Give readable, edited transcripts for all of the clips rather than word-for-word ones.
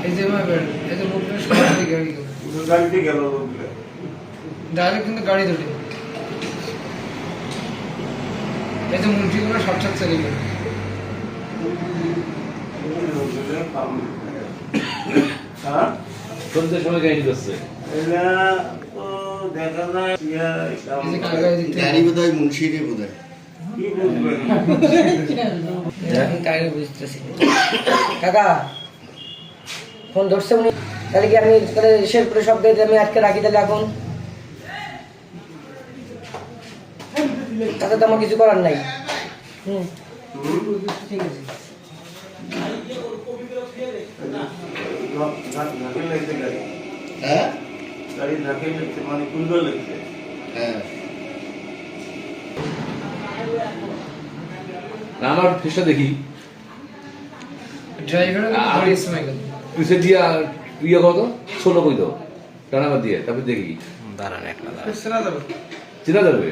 এই যে এই যে লোকটা সরাসরি গাড়ি গেল, গাড়িতে গেল লোকগুলো ডাইরেক্ট কিন্তু গাড়ি ধরে এই যে মুন্সিগুলো সাক্ষাৎ চলে গেল। সন্ধ্যের সময় গাড়ি করছে এটা তো দেখা যায় এই যে কালকে দিতে গাড়ি বোধহয় মুন্সিরে বোধহয় কি বুঝবেন এখন কাহিনী বুঝতেছি। কাকা ফোন ধরছে উনি, তাহলে কি আমি তাহলে শেরপুরে সব গাড়ি আমি আজকে রাখি তাহলে এখন? তাতে তো আমার কিছু করার নাই। ঠিক আছে। ঢাকে লাগছে গাড়ি, হ্যাঁ গাড়ি ঢাকে লাগছে মানে কুন্ড লাগছে। হ্যাঁ আমার ফেসটা দেখি ড্রাইভারও কিন্তু গাড়ি সময় গেল। পিছে দিয়া ইয়ে কত ষোলো কই দাও টানাবার দিয়ে তারপর দেখি দাঁড়ান একটা চেনা যাবে। চেনা যাবে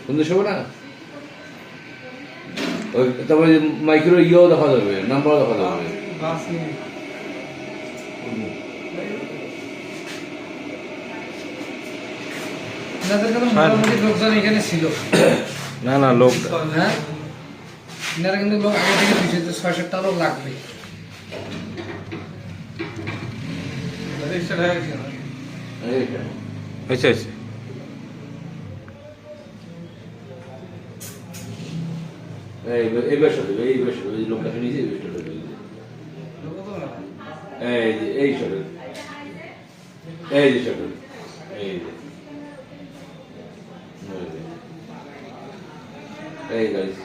সন্ধ্যের সময় না ওই তারপরে মাইক্রো ইয়েও দেখা যাবে নাম্বারও দেখা যাবে বাস নিয়ে এনাদের কিন্তু মোটামুটি লোকজন এখানে ছিল। না না লোক হ্যাঁ এনারা কিন্তু লোক আগে থেকে দিচ্ছে যে ৬-৭টা লোক লাগবে। রেজিস্টার হয়ে গেছে। এইটা। হয়েছে হয়েছে এই বেশ হবে এই বেশ হবে এই লোকটাকে নিয়েছে এই বেশটা হবে এই যে এই সবে এই যে সবে এই যে এই গাইস